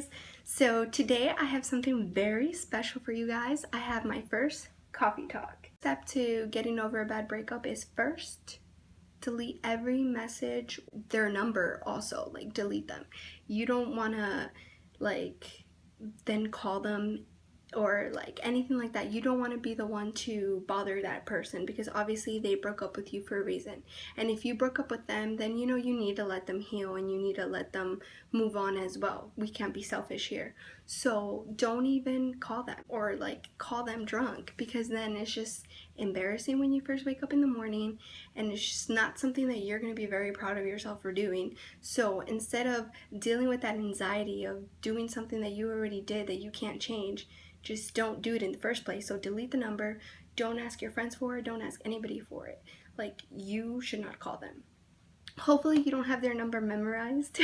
guys. So today I have something very special for you guys. I have my first coffee talk. Step to getting over a bad breakup is first delete every message, their number also, like delete them. You don't want to like then call them or like anything like that. You don't want to be the one to bother that person because obviously they broke up with you for a reason. And if you broke up with them, then you know you need to let them heal and you need to let them move on as well. We can't be selfish here. So don't even call them or like call them drunk, because then it's just embarrassing when you first wake up in the morning and it's just not something that you're going to be very proud of yourself for doing. So instead of dealing with that anxiety of doing something that you already did that you can't change, just don't do it in the first place. So delete the number. Don't ask your friends for it. Don't ask anybody for it. Like, you should not call them. Hopefully you don't have their number memorized,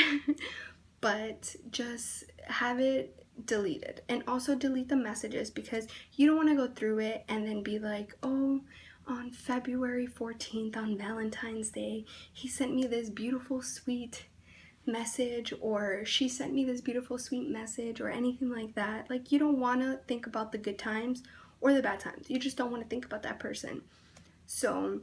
but just have it deleted. And also delete the messages, because you don't want to go through it and then be like, oh, on February 14th on Valentine's Day, he sent me this beautiful, sweet message, or she sent me this beautiful sweet message, or anything like that. Like, you don't want to think about the good times or the bad times. You just don't want to think about that person. So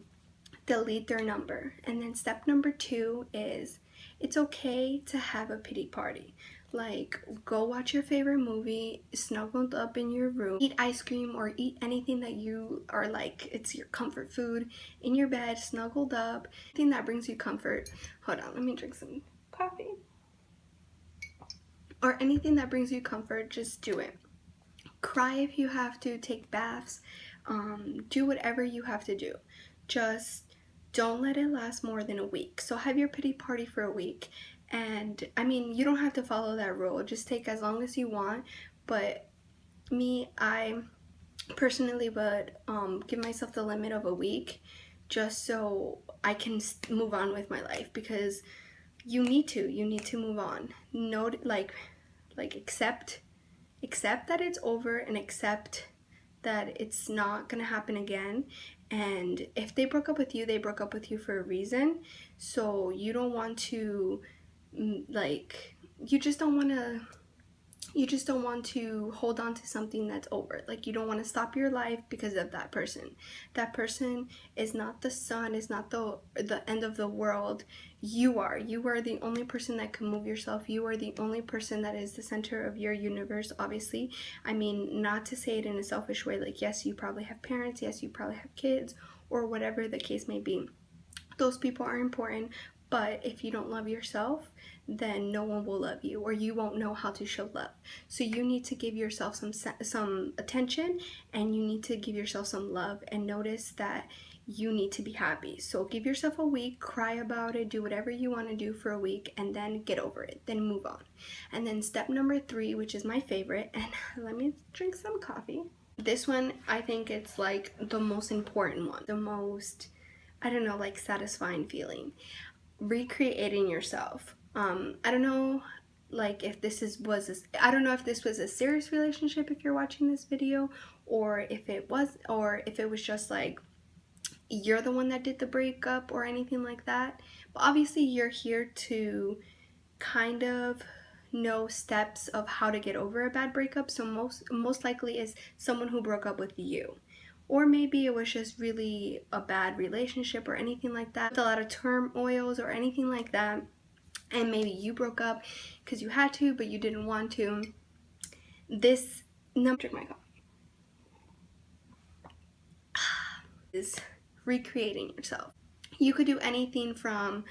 delete their number. And then step number 2 is it's okay to have a pity party. Like, go watch your favorite movie, snuggled up in your room, eat ice cream or eat anything that you are like, it's your comfort food, in your bed, snuggled up, anything that brings you comfort. Hold on, let me drink some coffee. Or anything that brings you comfort, just do it. Cry if you have to, take baths, do whatever you have to do. Just don't let it last more than a week. So have your pity party for a week. And I mean, you don't have to follow that rule. Just take as long as you want. But me, I personally would give myself the limit of a week, just so I can move on with my life, because you need to move on. Like accept that it's over, and accept that it's not gonna happen again. And if they broke up with you, they broke up with you for a reason. So you don't want to like, you just don't want to hold on to something that's over. Like, you don't want to stop your life because of that person. That person is not the sun, is not the end of the world. You are the only person that can move yourself. You are the only person that is the center of your universe, obviously. I mean, not to say it in a selfish way, like, yes, you probably have parents, yes, you probably have kids, or whatever the case may be. Those people are important, but if you don't love yourself, then no one will love you, or you won't know how to show love. So you need to give yourself some attention, and you need to give yourself some love, and notice that you need to be happy. So give yourself a week, cry about it, do whatever you want to do for a week, and then get over it, then move on. And then step number 3, which is my favorite, and let me drink some coffee. This one, I think it's like the most important one, the most, I don't know, like satisfying feeling. Recreating yourself. I don't know, like, if this was a serious relationship if you're watching this video, or if it was just like you're the one that did the breakup or anything like that. But obviously you're here to kind of know steps of how to get over a bad breakup. So most likely is someone who broke up with you. Or maybe it was just really a bad relationship or anything like that, with a lot of turmoils or anything like that. And maybe you broke up because you had to, but you didn't want to. This number, my God, is recreating yourself. You could do anything from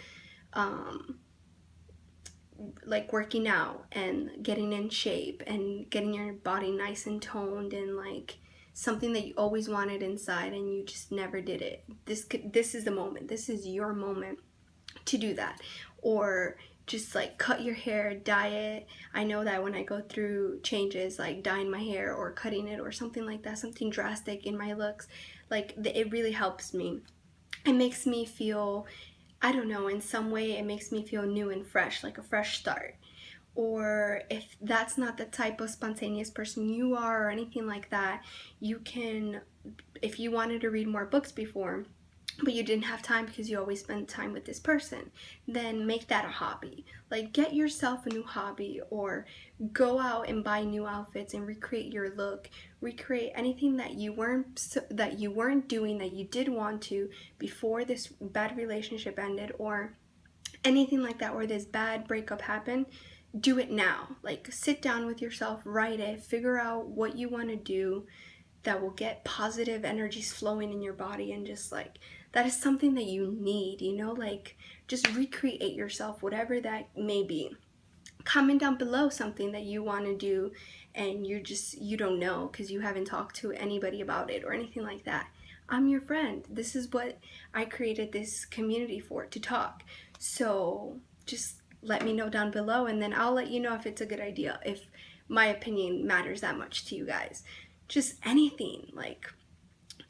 like working out and getting in shape and getting your body nice and toned, and like something that you always wanted inside and you just never did it. This is the moment. This is your moment to do that. Or just like cut your hair, dye it. I know that when I go through changes, like dyeing my hair or cutting it or something like that, something drastic in my looks, like it really helps me. It makes me feel, I don't know, in some way it makes me feel new and fresh, like a fresh start. Or if that's not the type of spontaneous person you are or anything like that, you can, if you wanted to read more books before, but you didn't have time because you always spend time with this person, then make that a hobby. Like, get yourself a new hobby, or go out and buy new outfits and recreate your look. Recreate anything that you weren't doing that you did want to before this bad relationship ended, or anything like that, or this bad breakup happened. Do it now. Like, sit down with yourself, write it, figure out what you want to do that will get positive energies flowing in your body, and just like, that is something that you need, like, just recreate yourself, whatever that may be. Comment down below something that you want to do and you don't know because you haven't talked to anybody about it or anything like that. I'm your friend. This is what I created this community for, to talk. So just let me know down below, and then I'll let you know if it's a good idea, if my opinion matters that much to you guys. Just anything, like,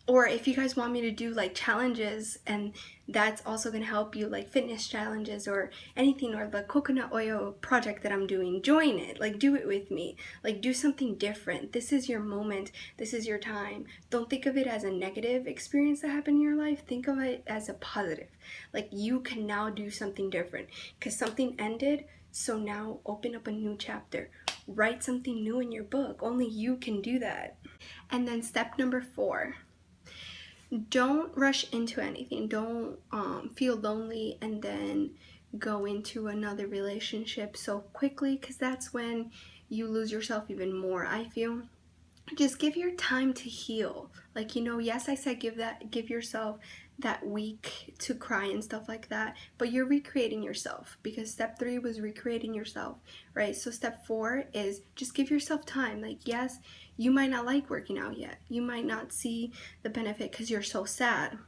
or if you guys want me to do like challenges, and that's also going to help you, like fitness challenges or anything, or the coconut oil project that I'm doing, join it. Like, do it with me. Like, do something different. This is your moment. This is your time. Don't think of it as a negative experience that happened in your life. Think of it as a positive. Like, you can now do something different because something ended. So now open up a new chapter. Write something new in your book. Only you can do that. And then step number 4. Don't rush into anything. Don't feel lonely and then go into another relationship so quickly, because that's when you lose yourself even more, I feel. Just give your time to heal. Like, yes, I said give yourself that week to cry and stuff like that, but you're recreating yourself, because step 3 was recreating yourself, right? So step 4 is just give yourself time. Like, yes, you might not like working out yet. You might not see the benefit because you're so sad.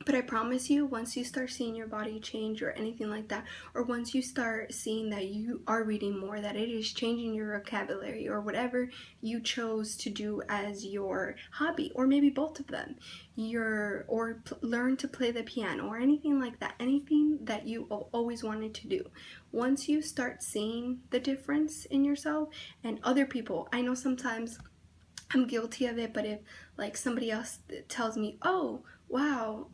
But I promise you, once you start seeing your body change or anything like that, or once you start seeing that you are reading more, that it is changing your vocabulary, or whatever you chose to do as your hobby, or maybe both of them, learn to play the piano or anything like that, anything that you always wanted to do. Once you start seeing the difference in yourself and other people, I know sometimes I'm guilty of it, but if like somebody else tells me, oh, wow,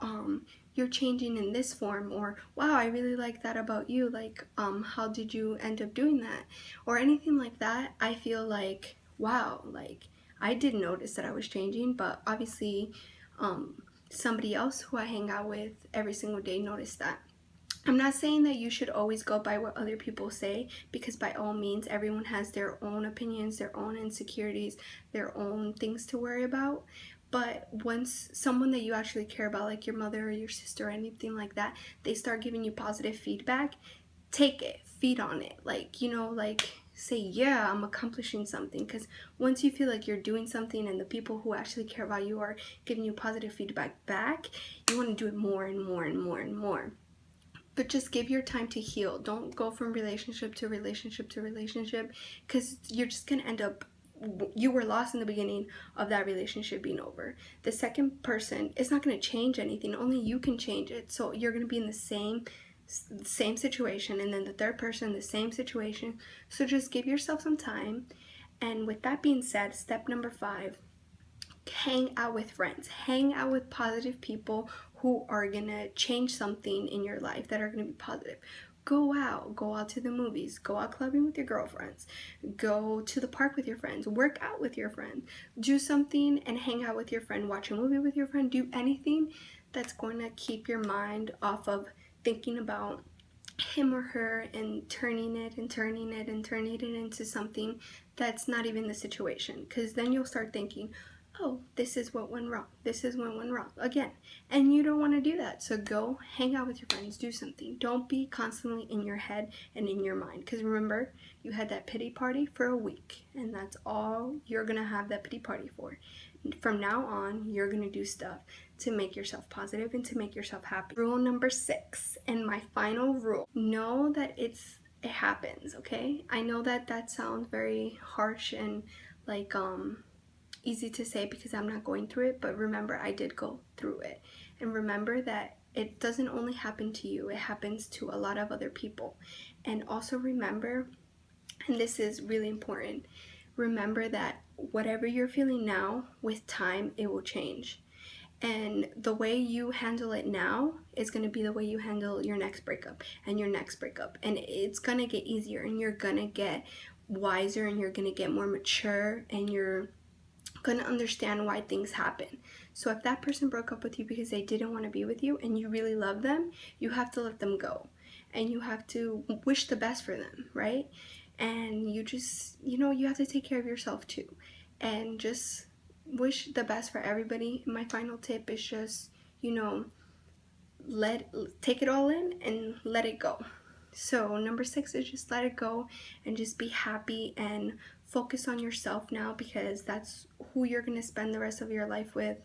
you're changing in this form, or wow, I really like that about you, like, how did you end up doing that, or anything like that, I feel like, wow, like, I did notice that I was changing, but obviously, somebody else who I hang out with every single day noticed that. I'm not saying that you should always go by what other people say, because by all means, everyone has their own opinions, their own insecurities, their own things to worry about. But once someone that you actually care about, like your mother or your sister or anything like that, they start giving you positive feedback, take it, feed on it. Like, like, say, yeah, I'm accomplishing something. Because once you feel like you're doing something and the people who actually care about you are giving you positive feedback back, you want to do it more and more and more and more. But just give your time to heal. Don't go from relationship to relationship to relationship, because you're just going to end up, you were lost in the beginning of that relationship being over. The second person is not going to change anything. Only you can change it. So you're going to be in the same situation, and then the third person, the same situation. So just give yourself some time. And with that being said, step number 5, hang out with friends. Hang out with positive people who are gonna change something in your life, that are gonna be positive. Go out to the movies, go out clubbing with your girlfriends, go to the park with your friends, work out with your friend, do something and hang out with your friend, watch a movie with your friend, do anything that's going to keep your mind off of thinking about him or her and turning it into something that's not even the situation, because then you'll start thinking, oh, this is what went wrong, again, and you don't want to do that. So go hang out with your friends, do something. Don't be constantly in your head and in your mind, because remember, you had that pity party for a week, and that's all you're gonna have that pity party for. From now on, you're gonna do stuff to make yourself positive and to make yourself happy. Rule number 6, and my final rule: know that it happens, okay? I know that sounds very harsh and like easy to say because I'm not going through it, but remember, I did go through it. And remember that it doesn't only happen to you, it happens to a lot of other people. And also remember, and this is really important, remember that whatever you're feeling now, with time, it will change. And the way you handle it now is going to be the way you handle your next breakup and your next breakup. And it's going to get easier, and you're going to get wiser, and you're going to get more mature, and you're going to understand why things happen. So if that person broke up with you because they didn't want to be with you and you really love them, you have to let them go. And you have to wish the best for them, right? And you just, you have to take care of yourself too. And just wish the best for everybody. My final tip is just, take it all in and let it go. So number 6 is just let it go and just be happy and focus on yourself now, because that's who you're going to spend the rest of your life with.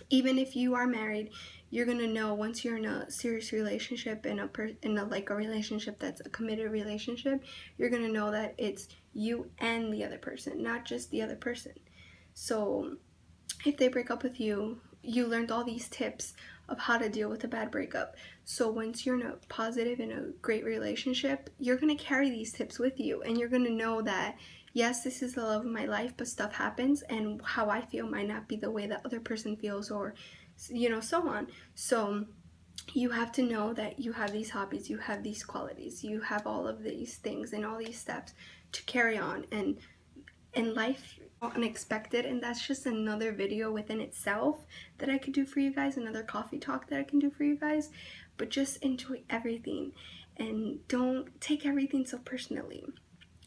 Even if you are married, you're going to know once you're in a serious relationship, in a relationship that's a committed relationship, you're going to know that it's you and the other person, not just the other person. So if they break up with you, you learned all these tips of how to deal with a bad breakup. So once you're in a positive and a great relationship, you're going to carry these tips with you, and you're going to know that, yes, this is the love of my life, but stuff happens, and how I feel might not be the way that other person feels, or, so on. So you have to know that you have these hobbies, you have these qualities, you have all of these things and all these steps to carry on. And in life, unexpected, and that's just another video within itself that I could do for you guys, another coffee talk that I can do for you guys. But just enjoy everything, and don't take everything so personally,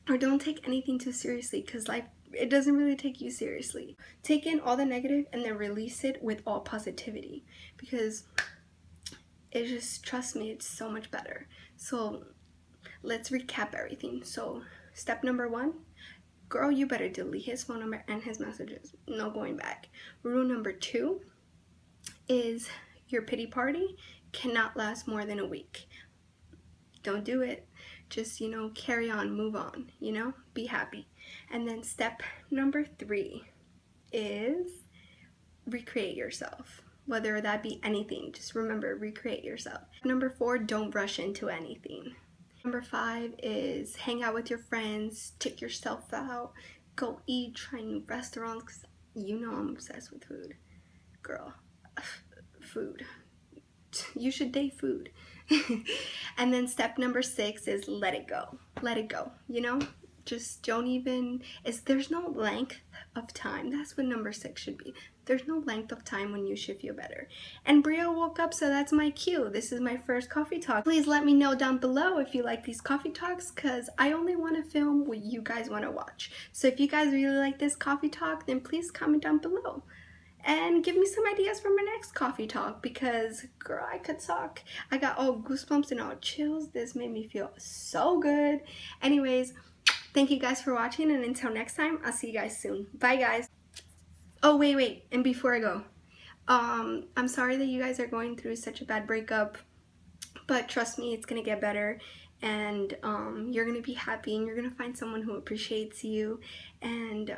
or don't take anything too seriously, because life, it doesn't really take you seriously. Take in all the negative and then release it with all positivity, because it just, trust me, it's so much better. So let's recap everything. So step number 1, girl, you better delete his phone number and his messages. No going back. Rule number 2 is your pity party cannot last more than a week. Don't do it. Just, carry on, move on, be happy. And then step number 3 is recreate yourself. Whether that be anything, just remember, recreate yourself. Number 4, don't rush into anything. Number 5 is hang out with your friends, take yourself out, go eat, try new restaurants. I'm obsessed with food. Girl, food. You should date food. And then step number 6 is let it go. Let it go, just don't even, there's no length of time. That's what number 6 should be. There's no length of time when you should feel better. And Bria woke up, so that's my cue. This is my first coffee talk. Please let me know down below if you like these coffee talks, because I only want to film what you guys want to watch. So if you guys really like this coffee talk, then please comment down below. And give me some ideas for my next coffee talk, because girl, I could talk. I got all goosebumps and all chills. This made me feel so good. Anyways, thank you guys for watching, and until next time, I'll see you guys soon. Bye guys. Oh wait, and before I go, I'm sorry that you guys are going through such a bad breakup, but trust me, it's gonna get better. And you're gonna be happy, and you're gonna find someone who appreciates you. And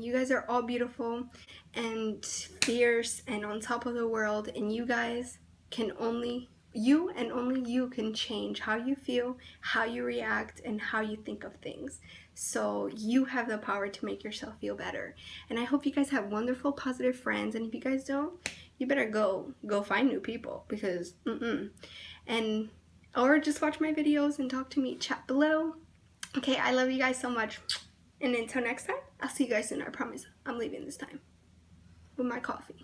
you guys are all beautiful and fierce and on top of the world, and you guys can only you can change how you feel, how you react, and how you think of things. So you have the power to make yourself feel better. And I hope you guys have wonderful, positive friends, and if you guys don't, you better go find new people, because or just watch my videos and talk to me, chat below. Okay, I love you guys so much. And until next time, I'll see you guys soon. I promise. I'm leaving this time with my coffee.